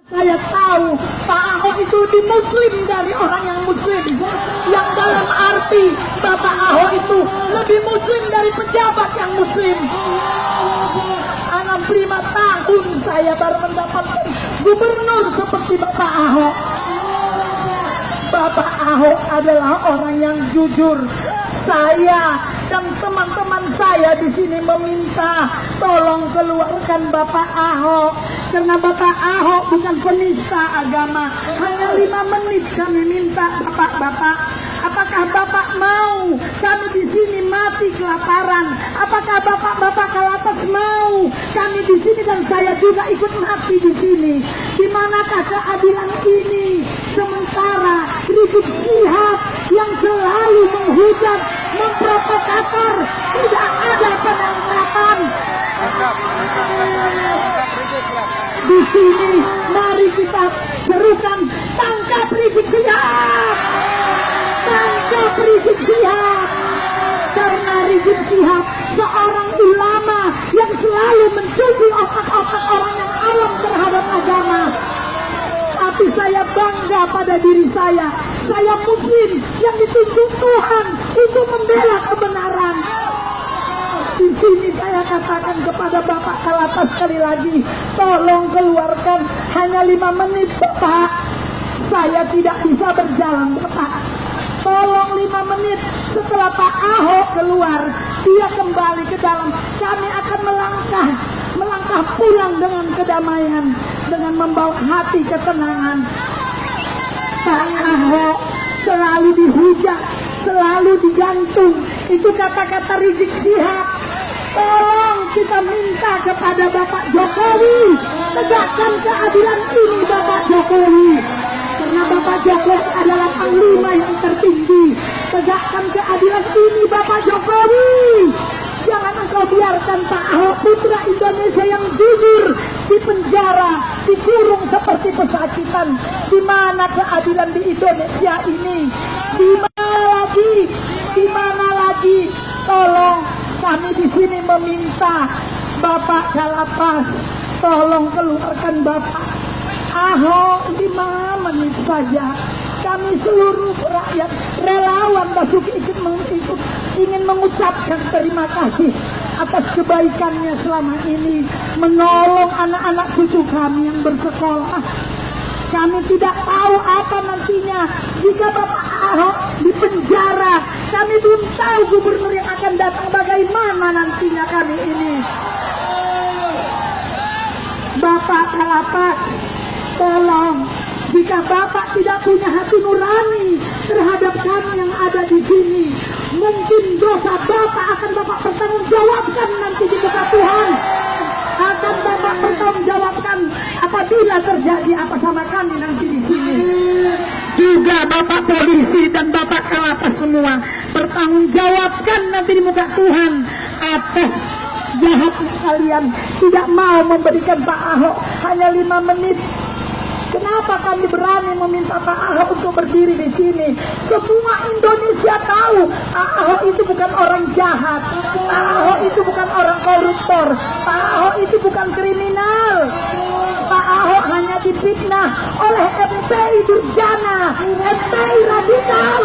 Saya tahu Pak Ahok itu lebih muslim dari orang yang muslim. Yang dalam arti Bapak Ahok itu lebih muslim dari pejabat yang muslim. 65 tahun saya baru mendapatkan gubernur seperti Bapak Ahok. Bapak Ahok adalah orang yang jujur. Saya dan teman-teman saya di sini meminta tolong keluarkan Bapak Ahok, karena Bapak Ahok bukan penista agama. Hanya 5 menit kami minta Bapak-bapak. Apakah Bapak mau kami di sini mati kelaparan? Apakah Bapak-bapak Kalapas mau kami di sini dan saya juga ikut mati di sini? Di manakah keadilan ini? Sementara Rizik Syihab yang selalu menghujat, memprovokator, tidak ada penangkapan. Di sini mari kita serukan, tangkap Rizik Syihab, tangkap Rizik Syihab. Karena Rizik Syihab seorang ulama yang selalu mencuci otak-otak orang yang awam terhadap agama. Tapi saya bangga pada diri saya. Saya muslim yang ditunjuk Tuhan untuk membela kebenaran. Di sini saya katakan kepada Bapak Kalapas sekali lagi, tolong keluarkan, hanya 5 menit Bapak. Saya tidak bisa berjalan Bapak. Tolong 5 menit setelah Pak Ahok keluar, dia kembali ke dalam. Kami akan melangkah pulang dengan kedamaian, dengan membawa hati ketenangan. Pak Ahok selalu dihujat, selalu digantung. Itu kata-kata Rizik Syihab. Tolong kita minta kepada Bapak Jokowi, tegakkan keadilan ini Bapak Jokowi. Karena Bapak Jokowi adalah panglima yang tertinggi. Tegakkan keadilan ini Bapak Jokowi. Jangan engkau biarkan Pak Ahok, putra Indonesia yang jujur, di penjara, dikurung seperti pesakitan. Di mana keadilan di Indonesia ini? Di mana lagi? Di mana lagi? Tolong, kami di sini meminta Bapak Kalapas, tolong keluarkan Bapak Ahok 5 menit saja. Kami seluruh rakyat relawan Basuki ingin mengucapkan terima kasih atas kebaikannya selama ini menolong anak-anak cucu kami yang bersekolah. Kami tidak tahu apa nantinya jika Bapak Ahok di penjara. Kami belum tahu gubernur yang akan datang bagaimana nantinya kami ini. Bapak Kalapas, tolong, jika Bapak tidak punya hati nurani terhadap kami yang ada di sini, mungkin dosa Bapak akan Bapak pertanggungjawabkan nanti di muka Tuhan. Akan Bapak pertanggungjawabkan apabila terjadi apa sama kami nanti di sini. Juga Bapak polisi dan Bapak Kalapas semua pertanggungjawabkan nanti di muka Tuhan atas jahatnya kalian tidak mau memberikan Pak Ahok hanya 5 menit. Kenapa kami berani meminta Pak Ahok untuk berdiri di sini? Semua Indonesia tahu Pak Ahok itu bukan orang jahat. Pak Ahok itu bukan orang koruptor. Pak Ahok itu bukan kriminal. Pak Ahok hanya difitnah oleh FPI Durjana, FPI radikal.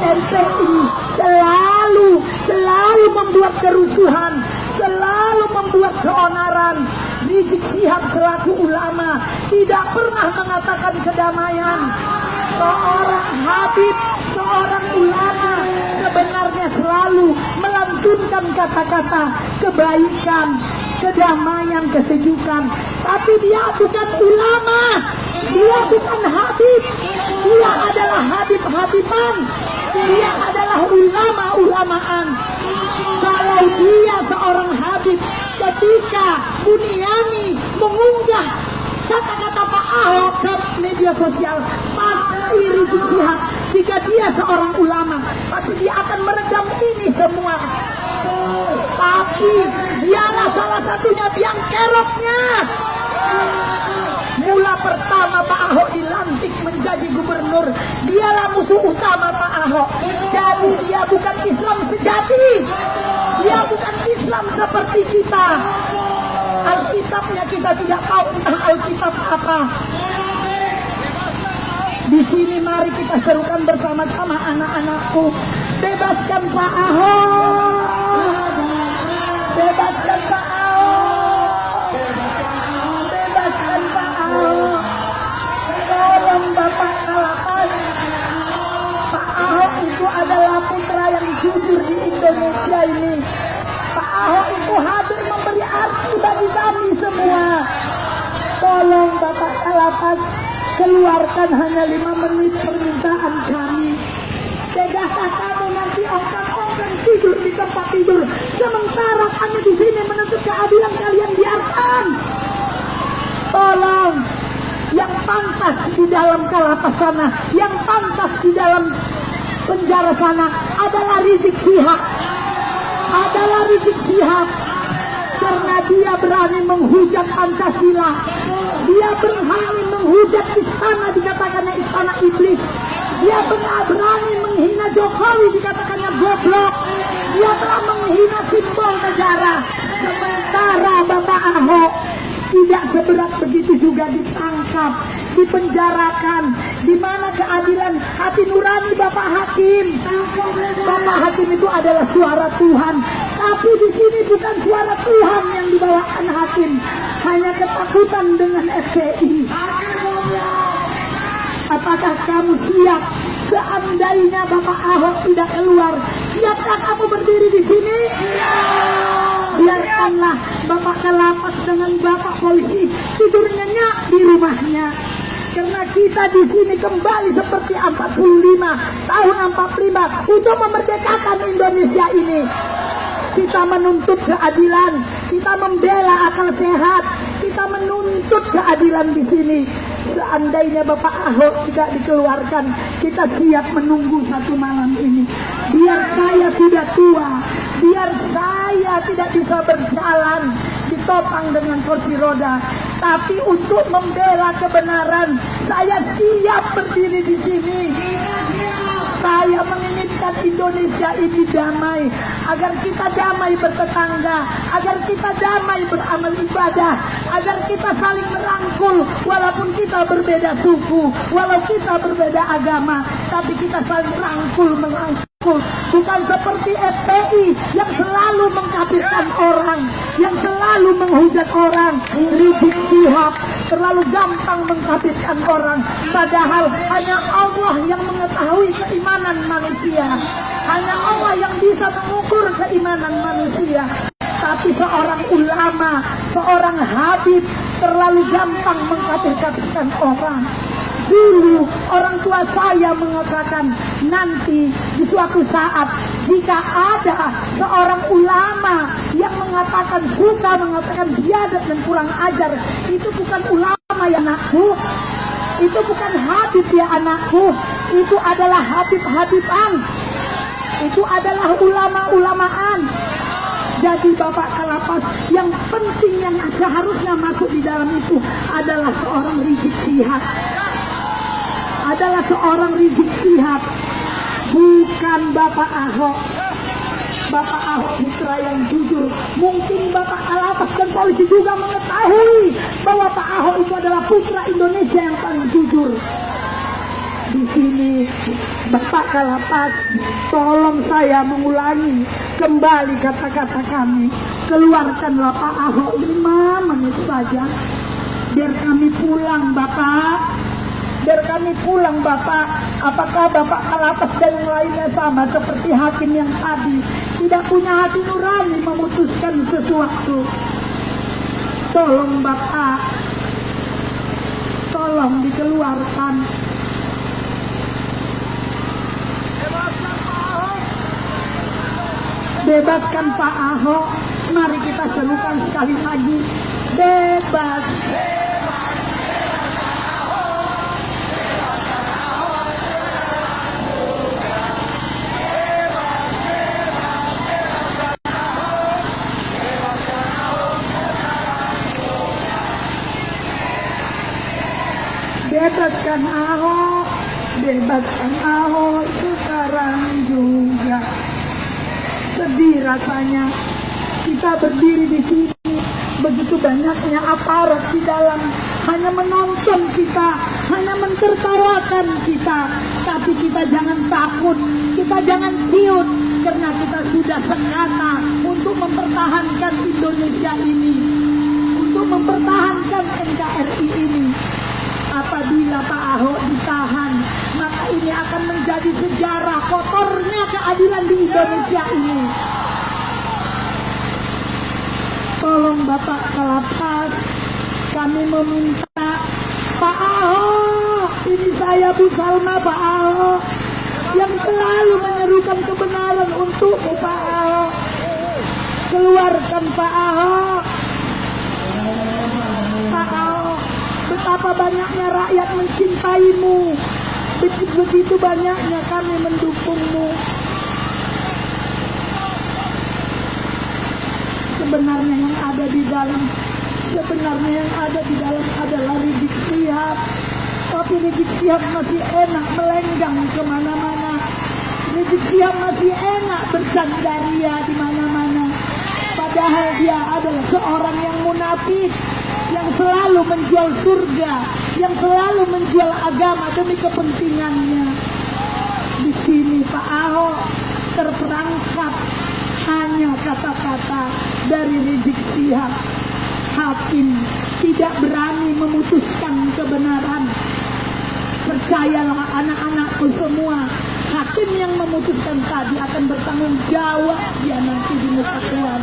FPI selalu membuat kerusuhan, selalu membuat keonaran. Rizik Syihab selaku ulama tidak pernah mengatakan kedamaian. Seorang habib, seorang ulama sebenarnya selalu melantunkan kata-kata kebaikan, kedamaian, kesejukan. Tapi dia bukan ulama, dia bukan habib, dia adalah habib-habiban, dia adalah ulama-ulamaan. Kalau dia seorang habib, ketika Buniani mengunggah kata-kata Pak Ahok ke media sosial, pasti Rizik Syihab, jika dia seorang ulama, pasti dia akan meredam ini semua. Tapi dialah salah satunya biang keroknya. Mula pertama Pak Ahok dilantik menjadi gubernur, dialah musuh utama Pak Ahok. Jadi dia bukan Islam sejati, dia bukan Islam seperti kita. Alkitab Alkitabnya kita tidak tahu tentang Alkitab apa. Di sini mari kita serukan bersama-sama anak-anakku. Bebaskan Pak Ahok. Bebaskan Pak Ahok. Bebaskan Pak Ahok. Tolong Bapak Kalapas. Pak Ahok itu adalah putra yang jujur di Indonesia ini. Pak Ahok itu hadir memberi arti bagi kami semua. Tolong Bapak Kalapas, keluarkan hanya 5 menit permintaan kami. Bebaskan kami nanti ongkang-ongkang tidur di tempat tidur. Sementara kami di sini menuntut keadilan, kalian biarkan. Tolong, yang pantas di dalam Kalapas sana, yang pantas di dalam penjara sana adalah Rizik Syihab. Adalah Rizik Syihab. Karena dia berani menghujat Pancasila. Dia berani menghujat istana, dikatakannya istana iblis. Dia berani menghina Jokowi, dikatakannya goblok. Dia telah menghina simbol negara. Sementara Bapak Ahok tidak seberat begitu juga ditangkap, dipenjarakan. Di mana keadilan hati nurani Bapak Hakim? Bapak Hakim itu adalah suara Tuhan, tapi di sini bukan suara Tuhan yang dibawakan Hakim, hanya ketakutan dengan FPI. Apakah kamu siap seandainya Bapak Ahok tidak keluar? Siapkah kamu berdiri di sini? Biarkanlah Bapak Kalapas dengan Bapak polisi tidur nyenyak di rumahnya. Karena kita di sini kembali seperti tahun 45 untuk memerdekakan Indonesia ini. Kita menuntut keadilan, kita membela akal sehat, kita menuntut keadilan di sini. Seandainya Bapak Ahok tidak dikeluarkan, kita siap menunggu satu malam ini. Biar saya sudah tua, biar saya tidak bisa berjalan ditopang dengan kursi roda, tapi untuk membela kebenaran, saya siap berdiri di sini. Saya menginginkan Indonesia ini damai, agar kita damai bertetangga, agar kita damai beramal ibadah, agar kita saling merangkul, walaupun kita berbeda suku, walau kita berbeda agama, tapi kita saling merangkul. Bukan seperti FPI yang selalu mengkafirkan orang, yang selalu menghujat orang. Rizik Syihab terlalu gampang mengkafirkan orang, padahal hanya Allah yang mengetahui keimanan manusia, hanya Allah yang bisa mengukur keimanan manusia. Tapi seorang ulama, seorang habib terlalu gampang mengkafirkan orang. Dulu orang tua saya mengatakan, nanti di suatu saat jika ada seorang ulama yang suka mengatakan biadab dan kurang ajar, itu bukan ulama ya anakku, itu bukan habib ya anakku, itu adalah habib-habiban, itu adalah ulama-ulamaan. Jadi Bapak Kalapas, yang penting yang seharusnya masuk di dalam itu adalah seorang Rizik Syihab. Adalah seorang Rizik Syihab, bukan Bapak Ahok. Bapak Ahok putra yang jujur. Mungkin Bapak Kalapas dan polisi juga mengetahui bahwa Pak Ahok itu adalah putra Indonesia yang paling jujur. Di sini Bapak Kalapas, tolong saya mengulangi kembali kata-kata kami. Keluarkanlah Pak Ahok 5 menit saja, biar kami pulang Bapak. Biar kami pulang Bapak. Apakah Bapak Kalapas dan yang lainnya sama seperti hakim yang tadi, tidak punya hati nurani memutuskan sesuatu? Tolong Bapak, tolong dikeluarkan. Bebaskan Pak Ahok. Mari kita serukan sekali lagi. Bebas. Bebaskan Ahok, bebaskan Ahok sekarang juga. Sedih rasanya kita berdiri di sini begitu banyaknya aparat di dalam, hanya menonton kita, hanya mentertawakan kita. Tapi kita jangan takut, kita jangan ciut, karena kita sudah sekata untuk mempertahankan Indonesia ini, untuk mempertahankan NKRI ini. Apabila Pak Ahok ditahan, maka ini akan menjadi sejarah kotornya keadilan di Indonesia ini. Tolong Bapak Kalapas, kami meminta Pak Ahok, ini saya Bu Salma Pak Ahok, yang selalu menyerukan kebenaran untukmu Pak Ahok. Keluarkan Pak Ahok. Pak Ahok, betapa banyaknya rakyat mencintaimu, begitu banyaknya kami mendukungmu. Sebenarnya yang ada di dalam adalah Rizik Syihab. Tapi Rizik Syihab masih enak melenggang kemana-mana. Rizik Syihab masih enak bercandaria di mana-mana. Padahal dia adalah seorang yang munafik, yang selalu menjual surga, yang selalu menjual agama demi kepentingannya. Di sini Pak Ahok terperangkap hanya kata-kata dari Rizik Syihab. Hakim tidak berani memutuskan kebenaran. Percayalah anak-anakku semua, hakim yang memutuskan tadi akan bertanggung jawab dia nanti di muka Tuhan.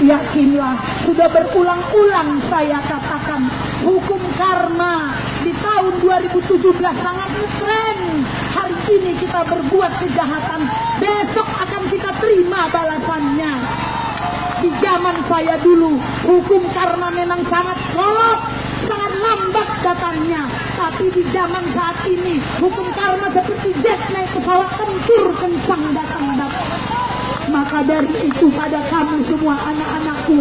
Yakinlah, sudah berulang-ulang saya katakan, hukum karma di tahun 2017 sangat keren. Hari ini kita berbuat kejahatan, besok akan kita terima balasannya. Di zaman saya dulu, hukum karma memang sangat kolot, sangat lambat datangnya. Tapi di zaman saat ini, hukum karma seperti jet naik pesawat tempur kencang datang-datang. Maka dari itu pada kamu semua anak-anakku,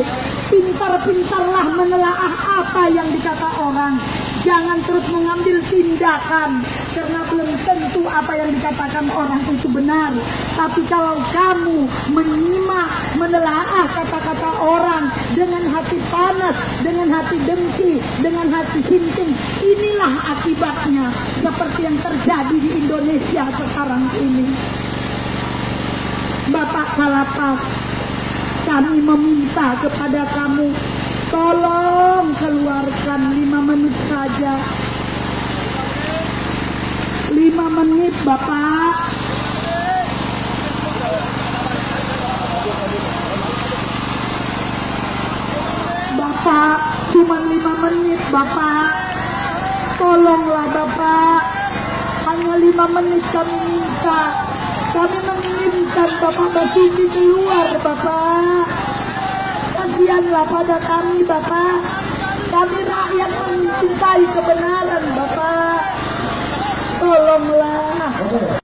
pintar-pintarlah menelaah apa yang dikata orang. Jangan terus mengambil tindakan, karena belum tentu apa yang dikatakan orang itu benar. Tapi kalau kamu menyimak, menelaah kata-kata orang dengan hati panas, dengan hati dengki, dengan hati sinting, inilah akibatnya seperti yang terjadi di Indonesia sekarang ini. Bapak Kalapas, kami meminta kepada kamu, tolong keluarkan 5 menit saja. 5 menit Bapak. Bapak, cuma 5 menit Bapak. Tolonglah Bapak. Hanya 5 menit kami minta. Kami menginginkan Bapak Basuki keluar Bapak. Kasihanlah pada kami Bapak. Kami rakyat mencintai kebenaran Bapak. Tolonglah.